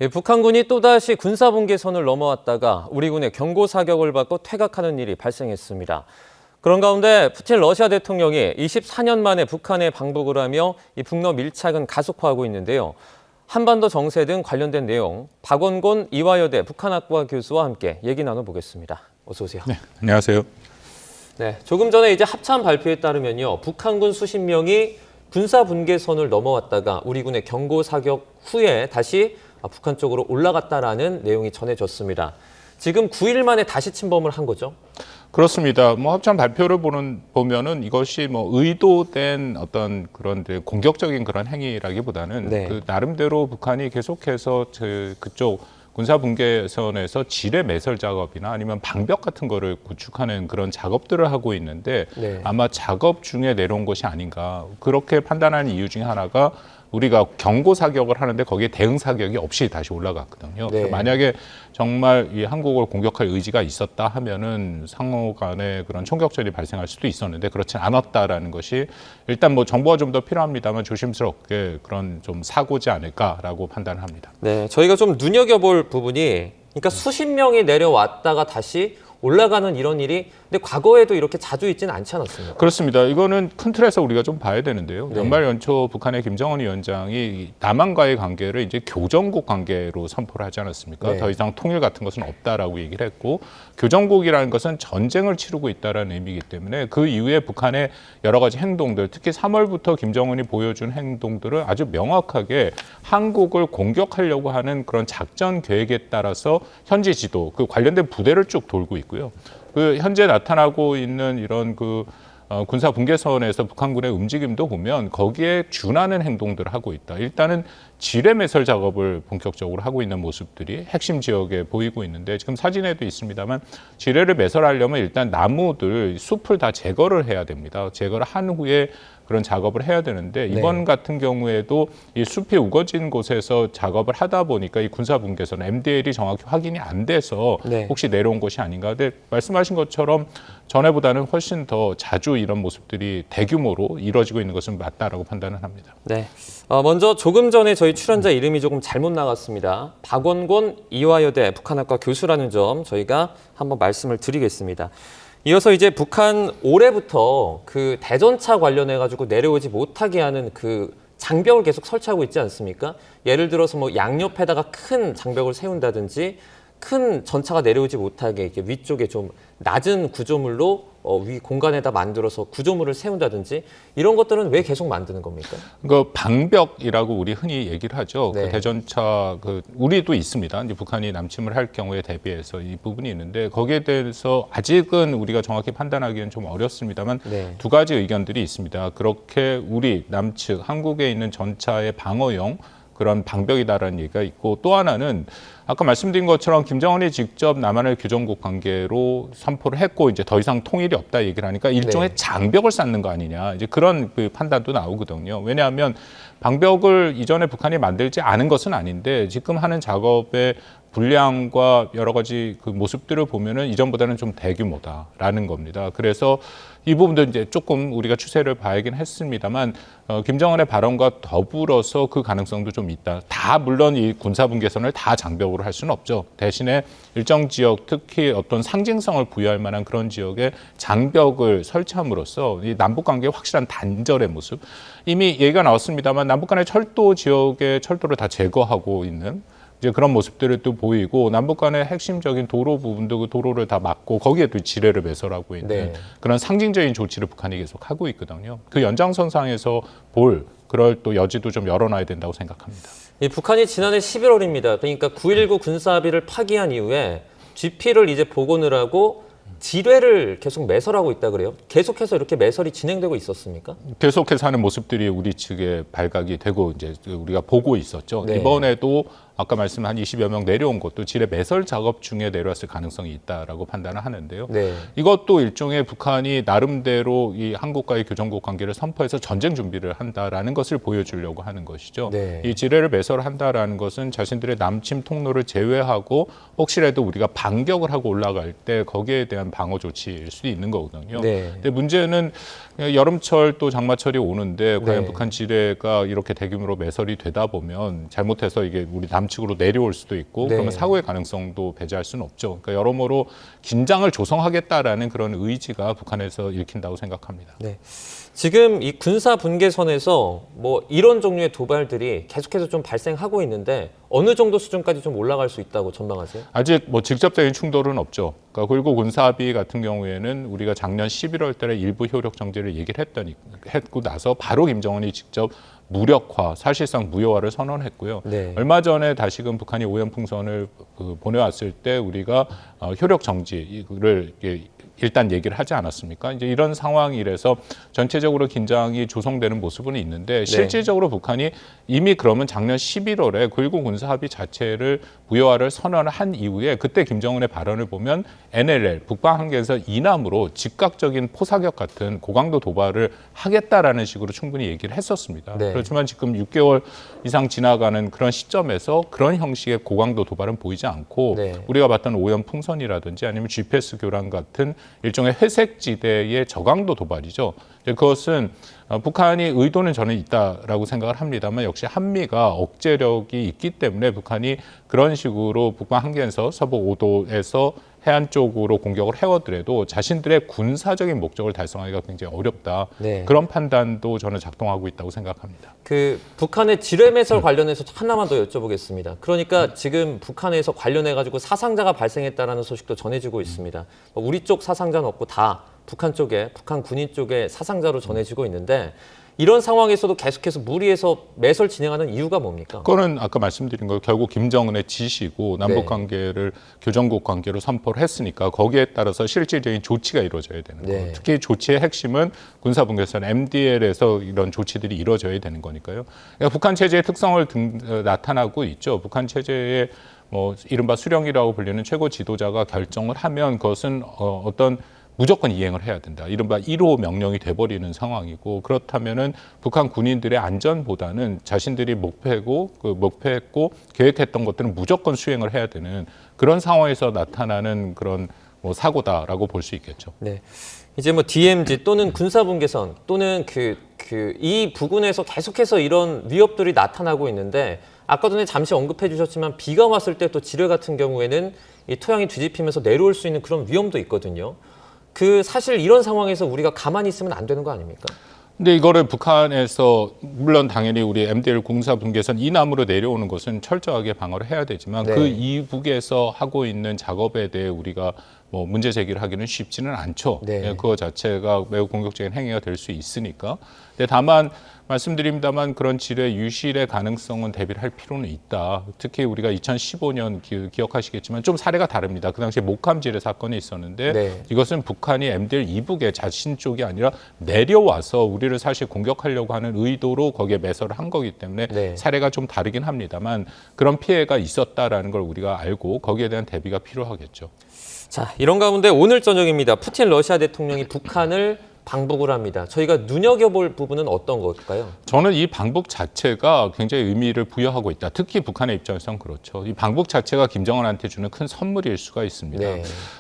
예, 북한군이 또다시 군사분계선을 넘어왔다가 우리 군의 경고 사격을 받고 퇴각하는 일이 발생했습니다. 그런 가운데 푸틴 러시아 대통령이 24년 만에 북한에 방북을 하며 이 북러 밀착은 가속화하고 있는데요. 한반도 정세 등 관련된 내용, 박원곤 이화여대 북한학과 교수와 함께 얘기 나눠보겠습니다. 어서 오세요. 네, 안녕하세요. 네, 조금 전에 이제 합참 발표에 따르면요, 북한군 수십 명이 군사분계선을 넘어왔다가 우리 군의 경고 사격 후에 다시 북한 쪽으로 올라갔다라는 내용이 전해졌습니다. 지금 9일 만에 다시 침범을 한 거죠? 그렇습니다. 합참 발표를 보면은 이것이 의도된 어떤 그런 공격적인 그런 행위라기보다는 네. 그 나름대로 북한이 계속해서 그쪽 군사 분계선에서 지뢰 매설 작업이나 아니면 방벽 같은 거를 구축하는 그런 작업들을 하고 있는데 네. 아마 작업 중에 내려온 것이 아닌가 그렇게 판단하는 이유 중에 하나가 우리가 경고 사격을 하는데 거기에 대응 사격이 없이 다시 올라갔거든요. 네. 만약에 정말 이 한국을 공격할 의지가 있었다 하면은 상호 간에 그런 총격전이 발생할 수도 있었는데 그렇지 않았다라는 것이 일단 정보가 좀 더 필요합니다만 조심스럽게 그런 좀 사고지 않을까라고 판단을 합니다. 네, 저희가 좀 눈여겨볼 부분이, 그러니까 수십 명이 내려왔다가 다시 올라가는 이런 일이, 근데 과거에도 이렇게 자주 있지는 않지 않았습니까? 그렇습니다. 이거는 큰 틀에서 우리가 좀 봐야 되는데요. 네. 연말 연초 북한의 김정은 위원장이 남한과의 관계를 이제 교정국 관계로 선포를 하지 않았습니까? 네. 더 이상 통일 같은 것은 없다라고 얘기를 했고, 교정국이라는 것은 전쟁을 치르고 있다라는 의미이기 때문에 그 이후에 북한의 여러 가지 행동들, 특히 3월부터 김정은이 보여준 행동들을 아주 명확하게 한국을 공격하려고 하는 그런 작전 계획에 따라서 현지 지도, 그 관련된 부대를 쭉 돌고 있고요. 그 현재 나타나고 있는 이런 군사 분계선에서 북한군의 움직임도 보면 거기에 준하는 행동들을 하고 있다. 일단은 지뢰 매설 작업을 본격적으로 하고 있는 모습들이 핵심 지역에 보이고 있는데 지금 사진에도 있습니다만 지뢰를 매설하려면 일단 나무들, 숲을 다 제거를 해야 됩니다. 제거를 한 후에 그런 작업을 해야 되는데 이번 네. 같은 경우에도 이 숲이 우거진 곳에서 작업을 하다 보니까 이 군사 분계선 MDL이 정확히 확인이 안 돼서 네. 혹시 내려온 것이 아닌가. 근데 말씀하신 것처럼 전에보다는 훨씬 더 자주 이런 모습들이 대규모로 이루어지고 있는 것은 맞다라고 판단을 합니다. 네. 먼저 조금 전에 저희 출연자 이름이 조금 잘못 나갔습니다. 박원곤 이화여대 북한학과 교수라는 점 저희가 한번 말씀을 드리겠습니다. 이어서 이제 북한 올해부터 그 대전차 관련해 가지고 내려오지 못하게 하는 그 장벽을 계속 설치하고 있지 않습니까? 예를 들어서 양옆에다가 큰 장벽을 세운다든지 큰 전차가 내려오지 못하게 이렇게 위쪽에 좀 낮은 구조물로 위 공간에다 만들어서 구조물을 세운다든지 이런 것들은 왜 계속 만드는 겁니까? 그 방벽이라고 우리 흔히 얘기를 하죠. 네. 그 대전차 우리도 있습니다. 이제 북한이 남침을 할 경우에 대비해서 이 부분이 있는데 거기에 대해서 아직은 우리가 정확히 판단하기는 좀 어렵습니다만 네. 두 가지 의견들이 있습니다. 그렇게 우리 남측 한국에 있는 전차의 방어용 그런 방벽이다라는 얘기가 있고 또 하나는 아까 말씀드린 것처럼 김정은이 직접 남한을 교정국 관계로 선포를 했고 이제 더 이상 통일이 없다 얘기를 하니까 일종의 네. 장벽을 쌓는 거 아니냐 이제 그런 그 판단도 나오거든요. 왜냐하면 방벽을 이전에 북한이 만들지 않은 것은 아닌데 지금 하는 작업의 분량과 여러 가지 그 모습들을 보면은 이전보다는 좀 대규모다라는 겁니다. 그래서 이 부분도 이제 조금 우리가 추세를 봐야긴 했습니다만 김정은의 발언과 더불어서 그 가능성도 좀 있다. 다 물론 이 군사분계선을 다 장벽으로 할 수는 없죠. 대신에 일정 지역 특히 어떤 상징성을 부여할 만한 그런 지역에 장벽을 설치함으로써 이 남북 관계의 확실한 단절의 모습. 이미 얘기가 나왔습니다만 남북 간의 철도 지역의 철도를 다 제거하고 있는 이제 그런 모습들을 또 보이고 남북 간의 핵심적인 도로 부분도 그 도로를 다 막고 거기에 또 지뢰를 매설하고 있는 네. 그런 상징적인 조치를 북한이 계속 하고 있거든요. 그 연장선상에서 볼 그럴 또 여지도 좀 열어놔야 된다고 생각합니다. 이 북한이 지난해 11월입니다. 그러니까 9.19 군사합의를 파기한 이후에 GP를 이제 복원을 하고 지뢰를 계속 매설하고 있다 그래요. 계속해서 이렇게 매설이 진행되고 있었습니까? 계속해서 하는 모습들이 우리 측에 발각이 되고 이제 우리가 보고 있었죠. 네. 이번에도 아까 말씀한 20여 명 내려온 것도 지뢰 매설 작업 중에 내려왔을 가능성이 있다라고 판단을 하는데요. 네. 이것도 일종의 북한이 나름대로 이 한국과의 교정국 관계를 선포해서 전쟁 준비를 한다라는 것을 보여주려고 하는 것이죠. 네. 이 지뢰를 매설한다라는 것은 자신들의 남침 통로를 제외하고 혹시라도 우리가 반격을 하고 올라갈 때 거기에 대한 방어 조치일 수도 있는 거거든요. 네. 근데 문제는 여름철 또 장마철이 오는데 과연 네. 북한 지뢰가 이렇게 대규모로 매설이 되다 보면 잘못해서 이게 우리 남측 남측으로 내려올 수도 있고 네. 그러면 사고의 가능성도 배제할 수는 없죠. 그러니까 여러모로 긴장을 조성하겠다라는 그런 의지가 북한에서 읽힌다고 생각합니다. 네. 지금 이 군사 분계선에서 뭐 이런 종류의 도발들이 계속해서 좀 발생하고 있는데 어느 정도 수준까지 좀 올라갈 수 있다고 전망하세요? 아직 뭐 직접적인 충돌은 없죠. 그러니까 그리고 군사합의 같은 경우에는 우리가 작년 11월 달에 일부 효력 정지를 얘기를 했고 나서 바로 김정은이 직접 무력화, 사실상 무효화를 선언했고요. 네. 얼마 전에 다시금 북한이 오염풍선을 보내왔을 때 우리가 효력 정지를 일단 얘기를 하지 않았습니까? 이제 이런 상황이라서 전체적으로 긴장이 조성되는 모습은 있는데 실질적으로 북한이 이미 그러면 작년 11월에 9.19 군사합의 자체를 무효화를 선언을 한 이후에 그때 김정은의 발언을 보면 NLL, 북방 한계에서 이남으로 즉각적인 포사격 같은 고강도 도발을 하겠다라는 식으로 충분히 얘기를 했었습니다. 네. 그렇지만 지금 6개월 이상 지나가는 그런 시점에서 그런 형식의 고강도 도발은 보이지 않고 네. 우리가 봤던 오염 풍선이라든지 아니면 GPS 교란 같은 일종의 회색 지대의 저강도 도발이죠. 그것은 북한이 의도는 저는 있다라고 생각을 합니다만 역시 한미가 억제력이 있기 때문에 북한이 그런 식으로 북방 한계에서 서부 5도에서 해안 쪽으로 공격을 해오더라도 자신들의 군사적인 목적을 달성하기가 굉장히 어렵다. 네. 그런 판단도 저는 작동하고 있다고 생각합니다. 그 북한의 지뢰매설 관련해서 하나만 더 여쭤보겠습니다. 그러니까 지금 북한에서 관련해 가지고 사상자가 발생했다라는 소식도 전해지고 있습니다. 우리 쪽 사상자는 없고 다 북한 쪽에 북한 군인 쪽에 사상자로 전해지고 있는데 이런 상황에서도 계속해서 무리해서 매설 진행하는 이유가 뭡니까? 그거는 아까 말씀드린 거 결국 김정은의 지시고 남북 관계를 교정국 관계로 선포를 했으니까 거기에 따라서 실질적인 조치가 이루어져야 되는 거예요. 특히 조치의 핵심은 군사분계선 MDL에서 이런 조치들이 이루어져야 되는 거니까요. 그러니까 북한 체제의 특성을 나타나고 있죠. 북한 체제의 뭐 이른바 수령이라고 불리는 최고 지도자가 결정을 하면 그것은 어떤 무조건 이행을 해야 된다. 이른바 1호 명령이 돼버리는 상황이고 그렇다면은 북한 군인들의 안전보다는 자신들이 목표했고 계획했던 것들은 무조건 수행을 해야 되는 그런 상황에서 나타나는 그런 뭐 사고다라고 볼 수 있겠죠. 네. 이제 뭐 DMZ 또는 군사분계선 또는 이 부근에서 계속해서 이런 위협들이 나타나고 있는데 아까 전에 잠시 언급해 주셨지만 비가 왔을 때 또 지뢰 같은 경우에는 이 토양이 뒤집히면서 내려올 수 있는 그런 위험도 있거든요. 사실 이런 상황에서 우리가 가만히 있으면 안 되는 거 아닙니까? 근데 이거를 북한에서 물론 당연히 우리 MDL 군사 분계선 이남으로 내려오는 것은 철저하게 방어를 해야 되지만 그 이북에서 하고 있는 작업에 대해 우리가 뭐 문제 제기를 하기는 쉽지는 않죠. 그거 자체가 매우 공격적인 행위가 될 수 있으니까. 근데 다만 말씀드립니다만 그런 지뢰 유실의 가능성은 대비를 할 필요는 있다. 특히 우리가 2015년 기억하시겠지만 좀 사례가 다릅니다. 그 당시에 목함 지뢰 사건이 있었는데 이것은 북한이 MDL 이북의 자신 쪽이 아니라 내려와서 우리를 사실 공격하려고 하는 의도로 거기에 매설을 한 거기 때문에 사례가 좀 다르긴 합니다만 그런 피해가 있었다라는 걸 우리가 알고 거기에 대한 대비가 필요하겠죠. 자, 이런 가운데 오늘 저녁입니다. 푸틴 러시아 대통령이 북한을 방북을 합니다. 저희가 눈여겨볼 부분은 어떤 걸까요? 저는 이 방북 자체가 굉장히 의미를 부여하고 있다. 특히 북한의 입장에서는 그렇죠. 이 방북 자체가 김정은한테 주는 큰 선물일 수가 있습니다.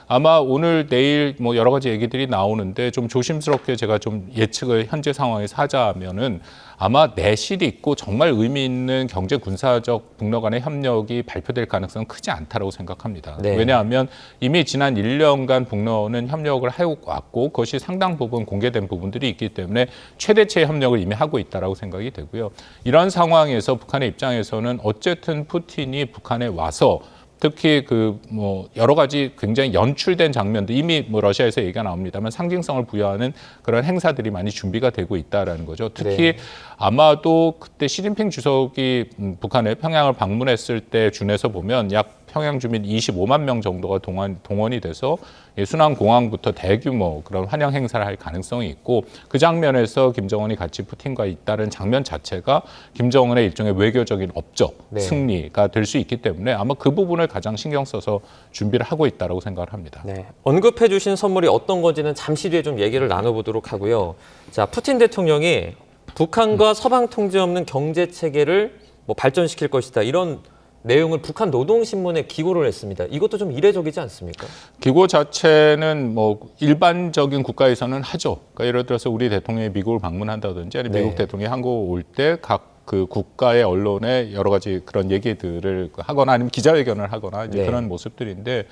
아마 오늘 내일 뭐 여러 가지 얘기들이 나오는데 좀 조심스럽게 제가 좀 예측을 현재 상황에서 하자면은 아마 내실이 있고 정말 의미 있는 경제 군사적 북러 간의 협력이 발표될 가능성은 크지 않다라고 생각합니다. 왜냐하면 이미 지난 1년간 북러는 협력을 해왔고 그것이 상당 부분 공개된 부분들이 있기 때문에 최대치의 협력을 이미 하고 있다라고 생각이 되고요. 이런 상황에서 북한의 입장에서는 어쨌든 푸틴이 북한에 와서 특히 뭐 여러 가지 굉장히 연출된 장면들 이미 뭐 러시아에서 얘기가 나옵니다만 상징성을 부여하는 그런 행사들이 많이 준비가 되고 있다라는 거죠. 특히 아마도 그때 시진핑 주석이 북한의 평양을 방문했을 때 준해서 보면 약 평양 주민 25만 명 정도가 동원이 돼서 순환공항부터 대규모 그런 환영 행사를 할 가능성이 있고 그 장면에서 김정은이 같이 푸틴과 있다는 장면 자체가 김정은의 일종의 외교적인 업적, 승리가 될 수 있기 때문에 아마 그 부분을 가장 신경 써서 준비를 하고 있다고 생각을 합니다. 언급해 주신 선물이 어떤 건지는 잠시 뒤에 좀 얘기를 나눠보도록 하고요. 자, 푸틴 대통령이 북한과 서방 통제 없는 경제 체계를 뭐 발전시킬 것이다. 이런 내용을 북한 노동신문에 기고를 했습니다. 이것도 좀 이례적이지 않습니까? 기고 자체는 뭐 일반적인 국가에서는 하죠. 그러니까 예를 들어서 우리 대통령이 미국을 방문한다든지 아니면 미국 대통령이 한국 올 때 각 그 국가의 언론에 여러 가지 그런 얘기들을 하거나 아니면 기자회견을 하거나 이제 네. 그런 모습들인데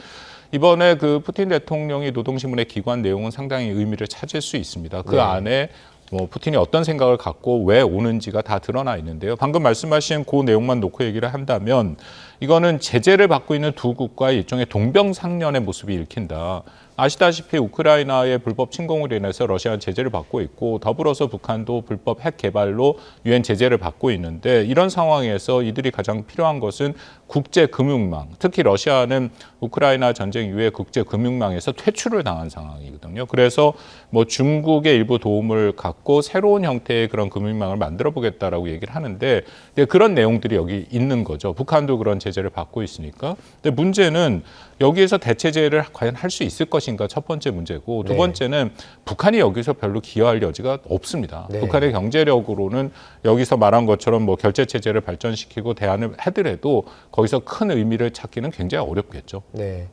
이번에 그 푸틴 대통령이 노동신문에 기고한 내용은 상당히 의미를 찾을 수 있습니다. 그 네. 안에 뭐 푸틴이 어떤 생각을 갖고 왜 오는지가 다 드러나 있는데요. 방금 말씀하신 그 내용만 놓고 얘기를 한다면 이거는 제재를 받고 있는 두 국가의 일종의 동병상련의 모습이 읽힌다. 아시다시피 우크라이나의 불법 침공으로 인해서 러시아는 제재를 받고 있고 더불어서 북한도 불법 핵 개발로 유엔 제재를 받고 있는데 이런 상황에서 이들이 가장 필요한 것은 국제 금융망, 특히 러시아는 우크라이나 전쟁 이후에 국제 금융망에서 퇴출을 당한 상황이거든요. 그래서 뭐 중국의 일부 도움을 갖고 새로운 형태의 그런 금융망을 만들어 보겠다라고 얘기를 하는데 그런 내용들이 여기 있는 거죠. 북한도 그런 제재를 받고 있으니까. 근데 문제는 여기에서 대체제를 과연 할 수 있을 것인가 첫 번째 문제고 두 네. 번째는 북한이 여기서 별로 기여할 여지가 없습니다. 네. 북한의 경제력으로는 여기서 말한 것처럼 뭐 결제 체제를 발전시키고 대안을 하더라도 거기서 큰 의미를 찾기는 굉장히 어렵겠죠. 네.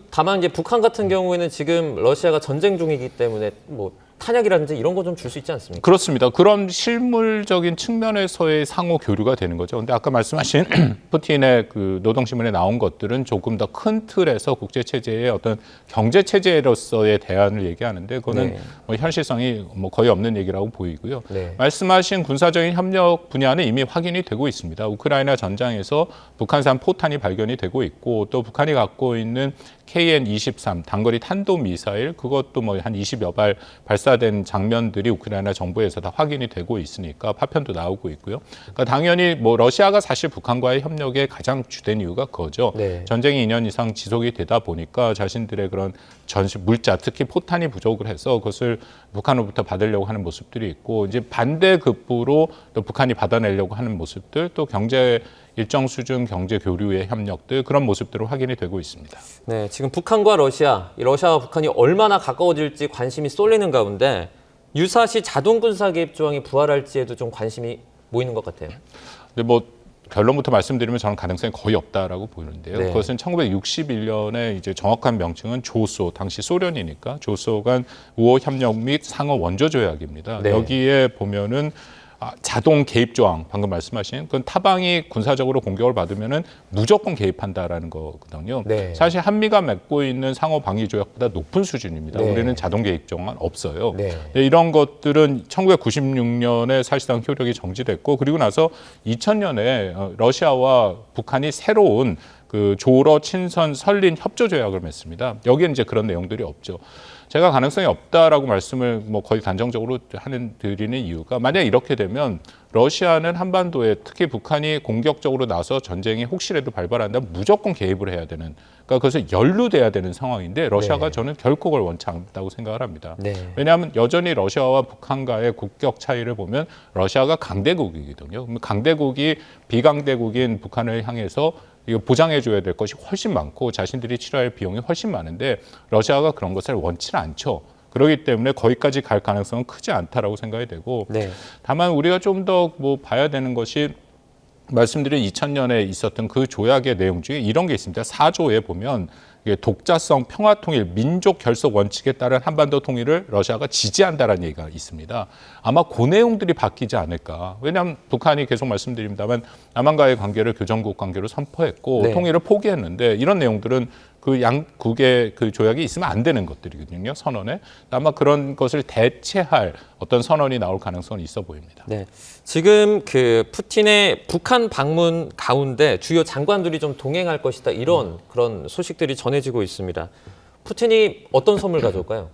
다만 이제 북한 같은 경우에는 지금 러시아가 전쟁 중이기 때문에 뭐 탄약이라든지 이런 거 좀 줄 수 있지 않습니까? 그렇습니다. 그런 실물적인 측면에서의 상호 교류가 되는 거죠. 근데 아까 말씀하신 푸틴의 그 노동신문에 나온 것들은 조금 더 큰 틀에서 국제 체제의 어떤 경제 체제로서의 대안을 얘기하는데 그거는 네. 뭐 현실성이 뭐 거의 없는 얘기라고 보이고요. 네. 말씀하신 군사적인 협력 분야는 이미 확인이 되고 있습니다. 우크라이나 전장에서 북한산 포탄이 발견이 되고 있고 또 북한이 갖고 있는 KN-23 단거리 탄도미사일 그것도 뭐 한 20여 발 발사된 장면들이 우크라이나 정부에서 다 확인이 되고 있으니까 파편도 나오고 있고요. 그러니까 당연히 뭐 러시아가 사실 북한과의 협력의 가장 주된 이유가 그거죠. 네. 전쟁이 2년 이상 지속이 되다 보니까 자신들의 그런 전시 물자 특히 포탄이 부족을 해서 그것을 북한으로부터 받으려고 하는 모습들이 있고 이제 반대급부로 또 북한이 받아내려고 하는 모습들 또 경제 일정 수준 경제 교류의 협력들 그런 모습들을 확인이 되고 있습니다. 네, 지금 북한과 러시아, 이 러시아와 북한이 얼마나 가까워질지 관심이 쏠리는 가운데 유사시 자동 군사 개입 조항이 부활할지에도 좀 관심이 모이는 것 같아요. 근데 뭐 결론부터 말씀드리면 저는 가능성이 거의 없다라고 보이는데요. 네. 그것은 1961년에 이제 정확한 명칭은 조소, 당시 소련이니까 조소 간 우호 협력 및 상호 원조 조약입니다. 네. 여기에 보면은 자동 개입 조항 방금 말씀하신 그건 타방이 군사적으로 공격을 받으면은 무조건 개입한다라는 거거든요. 네. 사실 한미가 맺고 있는 상호 방위 조약보다 높은 수준입니다. 네. 우리는 자동 개입 조항은 없어요. 네. 이런 것들은 1996년에 사실상 효력이 정지됐고 그리고 나서 2000년에 러시아와 북한이 새로운 그 조러 친선 설린 협조 조약을 맺습니다. 여기에는 이제 그런 내용들이 없죠. 제가 가능성이 없다라고 말씀을 뭐 거의 단정적으로 드리는 이유가 만약에 이렇게 되면 러시아는 한반도에 특히 북한이 공격적으로 나서 전쟁이 혹시라도 발발한다면 무조건 개입을 해야 되는 그러니까 그것을 연루돼야 되는 상황인데 러시아가 네. 저는 결코 그걸 원치 않다고 생각을 합니다. 네. 왜냐하면 여전히 러시아와 북한과의 국격 차이를 보면 러시아가 강대국이거든요. 그럼 강대국이 비강대국인 북한을 향해서 이거 보장해줘야 될 것이 훨씬 많고 자신들이 치러야 할 비용이 훨씬 많은데 러시아가 그런 것을 원치는 않죠. 그렇기 때문에 거기까지 갈 가능성은 크지 않다라고 생각이 되고 네. 다만 다만 우리가 좀 더 뭐 봐야 되는 것이 말씀드린 2000년에 있었던 그 조약의 내용 중에 이런 게 있습니다. 4조에 보면 이게 독자성, 평화통일, 민족 결속 원칙에 따른 한반도 통일을 러시아가 지지한다라는 얘기가 있습니다. 아마 그 내용들이 바뀌지 않을까. 왜냐하면 북한이 계속 말씀드립니다만 남한과의 관계를 교정국 관계로 선포했고 네. 통일을 포기했는데 이런 내용들은 그 양국의 그 조약이 있으면 안 되는 것들이거든요. 선언에. 아마 그런 것을 대체할 어떤 선언이 나올 가능성은 있어 보입니다. 네. 지금 그 푸틴의 북한 방문 가운데 주요 장관들이 좀 동행할 것이다 이런 그런 소식들이 전해지고 있습니다. 푸틴이 어떤 선물 가져올까요?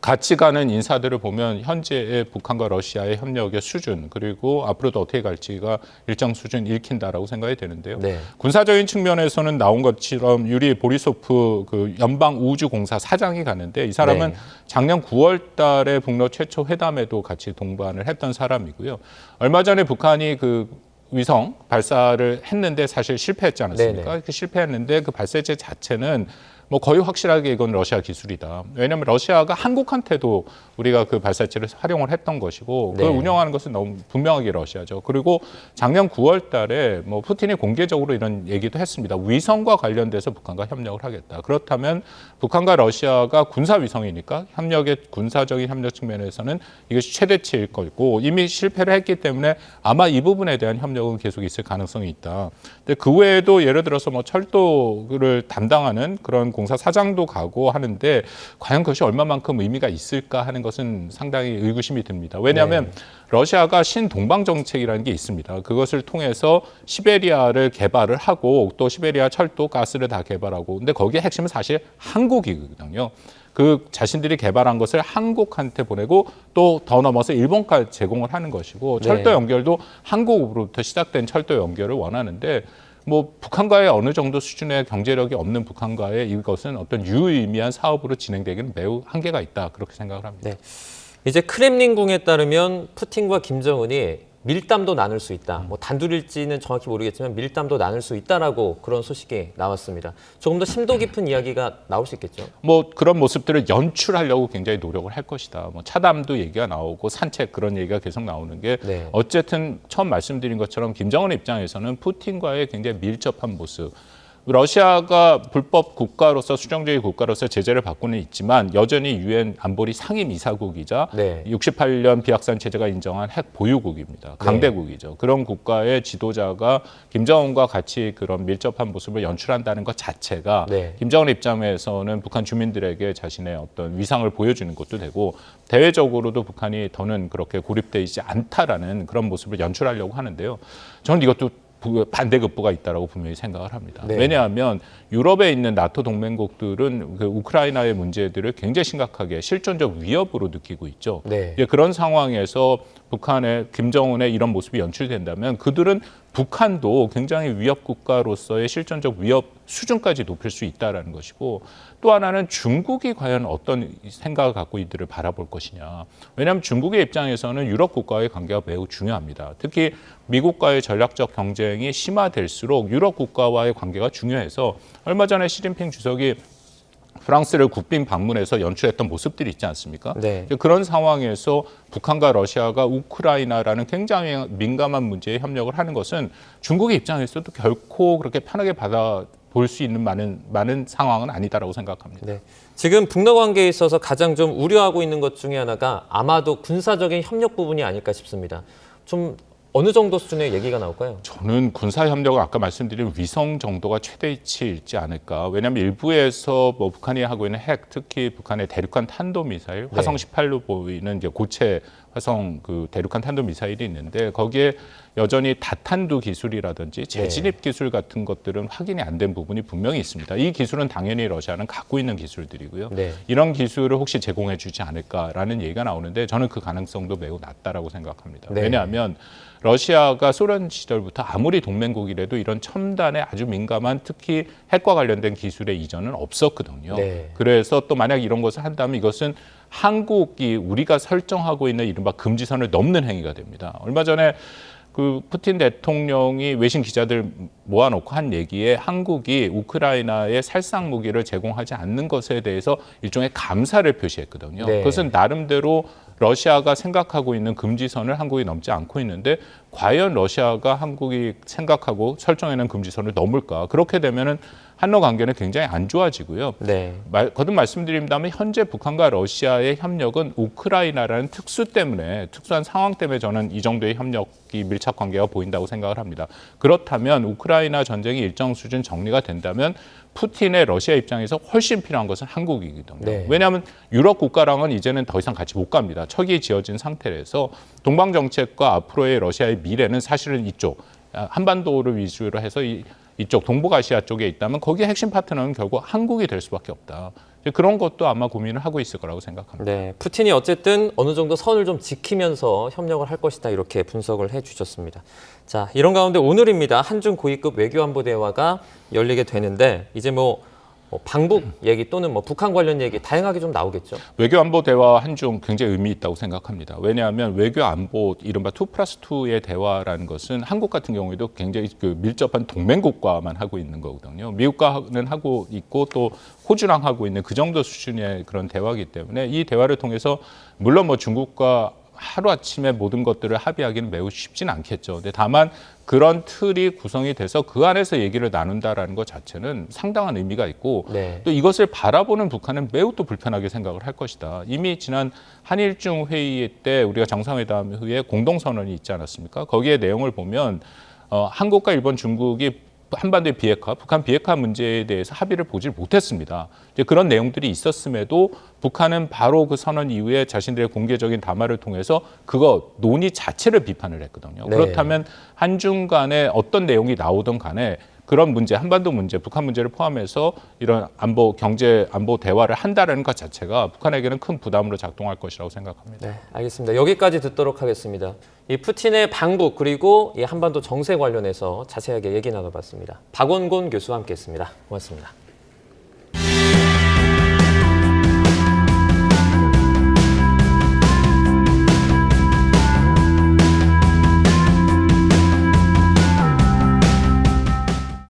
같이 가는 인사들을 보면 현재의 북한과 러시아의 협력의 수준 그리고 앞으로도 어떻게 갈지가 일정 수준 읽힌다라고 생각이 되는데요. 네. 군사적인 측면에서는 나온 것처럼 유리 보리소프 그 연방우주공사 사장이 가는데 이 사람은 네. 작년 9월 달에 북러 최초 회담에도 같이 동반을 했던 사람이고요. 얼마 전에 북한이 그 위성 발사를 했는데 사실 실패했지 않았습니까? 네네. 그 실패했는데 그 발사체 자체는 뭐 거의 확실하게 이건 러시아 기술이다. 왜냐하면 러시아가 한국한테도 우리가 그 발사체를 활용을 했던 것이고 그걸 네. 운영하는 것은 너무 분명하게 러시아죠. 그리고 작년 9월 달에 뭐 푸틴이 공개적으로 이런 얘기도 했습니다. 위성과 관련돼서 북한과 협력을 하겠다. 그렇다면 북한과 러시아가 군사 위성이니까 군사적인 협력 측면에서는 이것이 최대치일 거고 이미 실패를 했기 때문에 아마 이 부분에 대한 협력은 계속 있을 가능성이 있다. 근데 그 외에도 예를 들어서 뭐 철도를 담당하는 그런 공사 사장도 가고 하는데 과연 그것이 얼마만큼 의미가 있을까 하는 것은 상당히 의구심이 듭니다. 왜냐하면 러시아가 신동방 정책이라는 게 있습니다. 그것을 통해서 시베리아를 개발을 하고 또 시베리아 철도, 가스를 다 개발하고 근데 거기에 핵심은 사실 한국이거든요. 그 자신들이 개발한 것을 한국한테 보내고 또 더 넘어서 일본까지 제공을 하는 것이고 철도 연결도 한국으로부터 시작된 철도 연결을 원하는데 뭐 북한과의 어느 정도 수준의 경제력이 없는 북한과의 이것은 어떤 유의미한 사업으로 진행되기는 매우 한계가 있다 그렇게 생각을 합니다. 네. 이제 크렘린궁에 따르면 푸틴과 김정은이 밀담도 나눌 수 있다. 뭐 단둘일지는 정확히 모르겠지만 밀담도 나눌 수 있다라고 그런 소식이 나왔습니다. 조금 더 심도 깊은 이야기가 나올 수 있겠죠. 뭐 그런 모습들을 연출하려고 굉장히 노력을 할 것이다. 뭐 차담도 얘기가 나오고 산책 그런 얘기가 계속 나오는 게 네. 어쨌든 처음 말씀드린 것처럼 김정은 입장에서는 푸틴과의 굉장히 밀접한 모습. 러시아가 불법 국가로서 수정주의 국가로서 제재를 받고는 있지만 여전히 유엔 안보리 상임 이사국이자 네. 68년 비확산 체제가 인정한 핵 보유국입니다. 강대국이죠. 그런 국가의 지도자가 김정은과 같이 그런 밀접한 모습을 연출한다는 것 자체가 네. 김정은 입장에서는 북한 주민들에게 자신의 어떤 위상을 보여주는 것도 되고 대외적으로도 북한이 더는 그렇게 고립되어 있지 않다라는 그런 모습을 연출하려고 하는데요. 저는 이것도 반대급부가 있다라고 분명히 생각을 합니다. 네. 왜냐하면 유럽에 있는 나토 동맹국들은 그 우크라이나의 문제들을 굉장히 심각하게 실존적 위협으로 느끼고 있죠. 네. 이제 그런 상황에서 북한의 김정은의 이런 모습이 연출된다면 그들은 북한도 굉장히 위협 국가로서의 실존적 위협 수준까지 높일 수 있다라는 것이고 또 하나는 중국이 과연 어떤 생각을 갖고 이들을 바라볼 것이냐. 왜냐하면 중국의 입장에서는 유럽 국가와의 관계가 매우 중요합니다. 특히 미국과의 전략적 경쟁이 심화될수록 유럽 국가와의 관계가 중요해서 얼마 전에 시진핑 주석이 프랑스를 국빈 방문해서 연출했던 모습들이 있지 않습니까? 네. 그런 상황에서 북한과 러시아가 우크라이나라는 굉장히 민감한 문제에 협력을 하는 것은 중국의 입장에서도 결코 그렇게 편하게 받아볼 수 있는 많은 상황은 아니다라고 생각합니다. 네. 지금 북러 관계에 있어서 가장 좀 우려하고 있는 것 중에 하나가 아마도 군사적인 협력 부분이 아닐까 싶습니다. 좀 어느 정도 수준의 얘기가 나올까요? 저는 군사협력을 아까 말씀드린 위성 정도가 최대치일지 않을까. 왜냐하면 일부에서 뭐 북한이 하고 있는 핵, 특히 북한의 대륙간 탄도미사일, 화성 18로 보이는 이제 고체 화성 그 대륙간 탄도미사일이 있는데 거기에 여전히 다탄두 기술이라든지 재진입 기술 같은 것들은 확인이 안 된 부분이 분명히 있습니다. 이 기술은 당연히 러시아는 갖고 있는 기술들이고요. 네. 이런 기술을 혹시 제공해 주지 않을까라는 얘기가 나오는데 저는 그 가능성도 매우 낮다라고 생각합니다. 네. 왜냐하면 러시아가 소련 시절부터 아무리 동맹국이라도 이런 첨단의 아주 민감한 특히 핵과 관련된 기술의 이전은 없었거든요. 네. 그래서 또 만약 이런 것을 한다면 이것은 한국이 우리가 설정하고 있는 이른바 금지선을 넘는 행위가 됩니다. 얼마 전에 그 푸틴 대통령이 외신 기자들 모아놓고 한 얘기에 한국이 우크라이나에 살상 무기를 제공하지 않는 것에 대해서 일종의 감사를 표시했거든요. 네. 그것은 나름대로 러시아가 생각하고 있는 금지선을 한국이 넘지 않고 있는데 과연 러시아가 한국이 생각하고 설정해놓은 금지선을 넘을까? 그렇게 되면은 한러 관계는 굉장히 안 좋아지고요. 네. 거듭 말씀드립니다만 현재 북한과 러시아의 협력은 우크라이나라는 특수한 상황 때문에 저는 이 정도의 협력이 밀착 관계가 보인다고 생각을 합니다. 그렇다면 우크라이나 전쟁이 일정 수준 정리가 된다면 푸틴의 러시아 입장에서 훨씬 필요한 것은 한국이거든요. 네. 왜냐하면 유럽 국가랑은 이제는 더 이상 같이 못 갑니다. 척이 지어진 상태라서 동방 정책과 앞으로의 러시아의 미래는 사실은 이쪽 한반도를 위주로 해서 이쪽 동북아시아 쪽에 있다면 거기에 핵심 파트너는 결국 한국이 될 수밖에 없다. 그런 것도 아마 고민을 하고 있을 거라고 생각합니다. 네, 푸틴이 어쨌든 어느 정도 선을 좀 지키면서 협력을 할 것이다 이렇게 분석을 해주셨습니다. 자, 이런 가운데 오늘입니다. 한중 고위급 외교안보 대화가 열리게 되는데 이제 뭐 방북 얘기 또는 뭐 북한 관련 얘기 다양하게 좀 나오겠죠. 외교안보 대화 한중 굉장히 의미 있다고 생각합니다. 왜냐하면 외교안보 이른바 2+2의 대화라는 것은 한국 같은 경우에도 굉장히 그 밀접한 동맹국과만 하고 있는 거거든요. 미국과는 하고 있고 또 호주랑 하고 있는 그 정도 수준의 그런 대화이기 때문에 이 대화를 통해서 물론 뭐 중국과 하루아침에 모든 것들을 합의하기는 매우 쉽지는 않겠죠. 근데 다만 그런 틀이 구성이 돼서 그 안에서 얘기를 나눈다라는 것 자체는 상당한 의미가 있고 네. 또 이것을 바라보는 북한은 매우 또 불편하게 생각을 할 것이다. 이미 지난 한일중 회의 때 우리가 정상회담 후에 공동선언이 있지 않았습니까? 거기에 내용을 보면 한국과 일본, 중국이 한반도의 비핵화, 북한 비핵화 문제에 대해서 합의를 보질 못했습니다. 이제 그런 내용들이 있었음에도 북한은 바로 그 선언 이후에 자신들의 공개적인 담화를 통해서 그거 논의 자체를 비판을 했거든요. 네. 그렇다면 한중 간에 어떤 내용이 나오든 간에 그런 문제, 한반도 문제, 북한 문제를 포함해서 이런 안보, 경제 안보 대화를 한다는 것 자체가 북한에게는 큰 부담으로 작동할 것이라고 생각합니다. 네, 알겠습니다. 여기까지 듣도록 하겠습니다. 이 푸틴의 방북 그리고 이 한반도 정세 관련해서 자세하게 얘기 나눠봤습니다. 박원곤 교수와 함께했습니다. 고맙습니다.